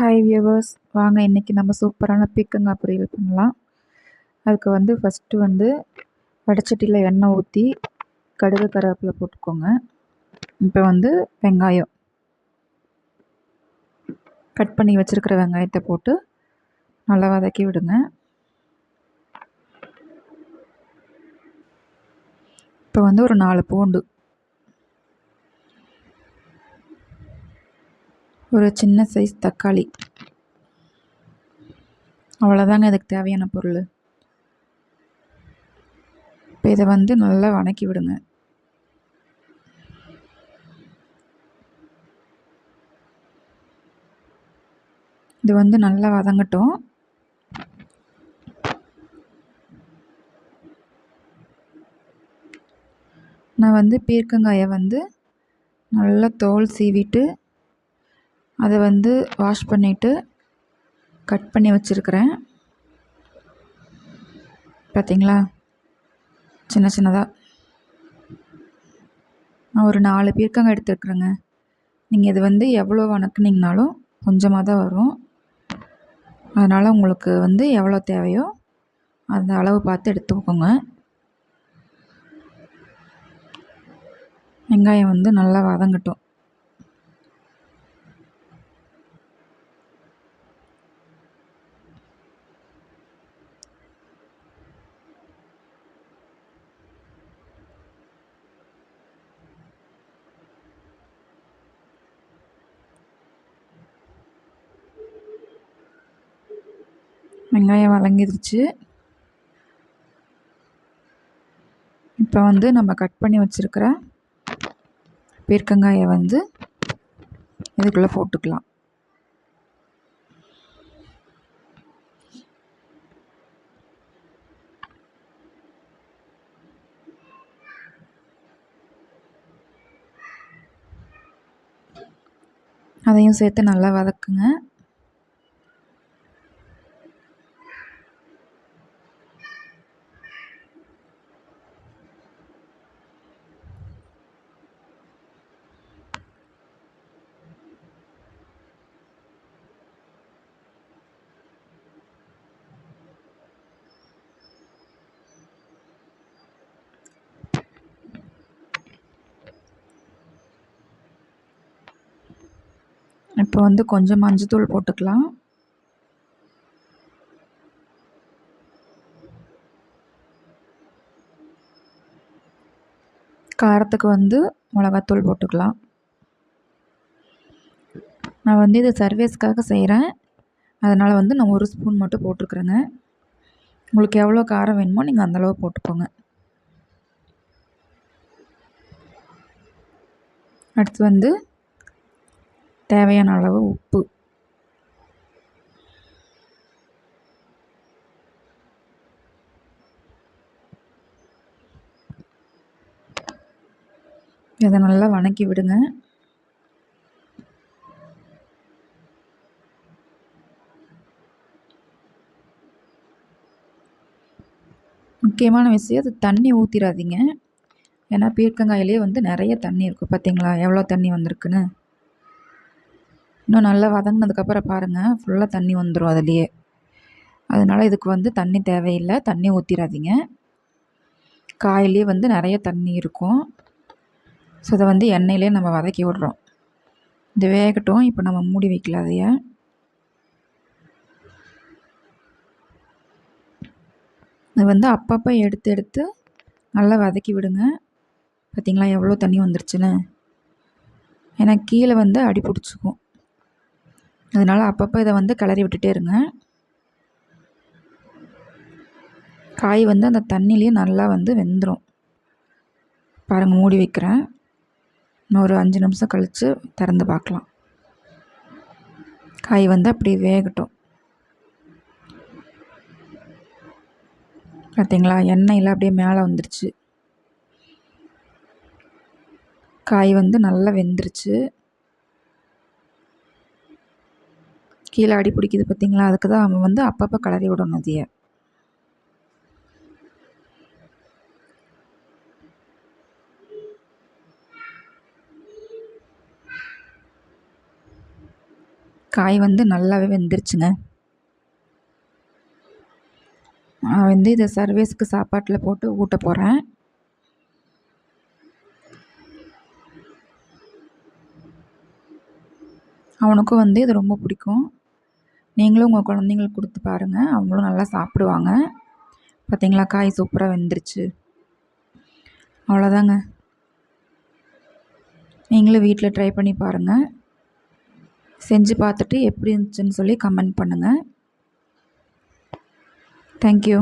Hi viewers, வாங்க இன்றைக்கி நம்ம சூப்பரான பீர்க்கங்காய் பொரியல் பண்ணலாம். அதுக்கு ஃபஸ்ட்டு வடச்சட்டியில் எண்ணெய் ஊற்றி கடுகு கருவேப்பிலை போட்டுக்கோங்க. இப்போ வெங்காயம் கட் பண்ணி வச்சுருக்கிற வெங்காயத்தை போட்டு நல்லா வதக்கி விடுங்க. இப்போ ஒரு 4 பூண்டு, ஒரு சின்ன சைஸ் தக்காளி, அவ்வளோதாங்க அதுக்கு தேவையான பொருள். இப்போ இதை நல்லா வதக்கி விடுங்க. இது நல்லா வதங்கட்டும். நான் பீர்க்கங்காயை நல்லா தோல் சீவிட்டு அதை வாஷ் பண்ணிவிட்டு கட் பண்ணி வச்சுருக்கிறேன். பார்த்தீங்களா, சின்ன சின்னதாக. நான் ஒரு 4 பீர்க்கங்காய் எடுத்துருக்குறேங்க. நீங்கள் இது எவ்வளோ வதக்குனீங்கனாலும் கொஞ்சமாக தான் வரும். அதனால் உங்களுக்கு எவ்வளோ தேவையோ அந்த அளவு பார்த்து எடுத்துக்கோங்க. வெங்காயம் நல்லா வதங்கட்டும். வெங்காயம் வதங்கிடுச்சு. இப்போ நம்ம கட் பண்ணி வச்சுருக்கிற பீர்க்கங்காயை இதுக்குள்ளே போட்டுக்கலாம். அதையும் சேர்த்து நல்லா வதக்குங்க. இப்போ கொஞ்சம் மஞ்சத்தூள் போட்டுக்கலாம். காரத்துக்கு மிளகாத்தூள் போட்டுக்கலாம். நான் இது சர்வீஸ்க்காக செய்கிறேன். அதனால் நான் 1 ஸ்பூன் மட்டும் போட்டிருக்குறேங்க. உங்களுக்கு எவ்வளோ காரம் வேணுமோ நீங்கள் அந்தளவு போட்டுக்கோங்க. அடுத்து தேவையான அளவு உப்பு. இதை நல்லா வதக்கி விடுங்க. முக்கியமான விஷயம், அது தண்ணி ஊற்றிடாதீங்க. ஏன்னா பீர்க்கங்காயிலே நிறைய தண்ணி இருக்கும். பார்த்தீங்களா எவ்வளோ தண்ணி வந்திருக்குன்னு. இன்னும் நல்லா வதங்கினதுக்கப்புறம் பாருங்கள், ஃபுல்லாக தண்ணி வந்துடும் அதுலேயே. அதனால் இதுக்கு தண்ணி தேவையில்லை, தண்ணி ஊற்றிடாதீங்க. காயிலே நிறைய தண்ணி இருக்கும். ஸோ அதை எண்ணெயிலே நம்ம வதக்கி விட்றோம். இது வேகட்டும். இப்போ நம்ம மூடி வைக்கல அதைய. இது அப்பப்போ எடுத்து எடுத்து நல்லா வதக்கி விடுங்க. பார்த்திங்களா எவ்வளோ தண்ணி வந்துருச்சுன்னு. ஏன்னா கீழே அடி பிடிச்சிக்கும். அதனால் அப்பப்போ இதை கிளறி விட்டுட்டே இருங்க. காய் அந்த தண்ணிலேயே நல்லா வெந்துடும். பாருங்கள், மூடி வைக்கிறேன். இன்னும் ஒரு 5 நிமிஷம் கழித்து திறந்து பார்க்கலாம். காய் அப்படி வேகட்டும். பார்த்தீங்களா எண்ணெயில் அப்படியே மேலே வந்துருச்சு. காய் நல்லா வெந்துருச்சு. கீழே அடி பிடிக்குது பார்த்தீங்களா, அதுக்கு தான் அவன் அப்பப்போ கிளறி விடணும் அதைய. காய் வந்து நல்லாவே வெந்துருச்சுங்க. நான் வந்து இதை சர்வேஸ்க்கு சாப்பாட்டில் போட்டு ஊட்ட போகிறேன். அவனுக்கும் வந்து இது ரொம்ப பிடிக்கும். நீங்களும் உங்கள் குழந்தைங்களுக்கு கொடுத்து பாருங்கள், அவங்களும் நல்லா சாப்பிடுவாங்க. பார்த்தீங்களா, காய் சூப்பராக வெந்துருச்சு. அவ்வளோதாங்க. நீங்களும் வீட்டில் ட்ரை பண்ணி பாருங்கள். செஞ்சு பார்த்துட்டு எப்படி இருந்துச்சுன்னு சொல்லி கமெண்ட் பண்ணுங்கள். தேங்க்யூ.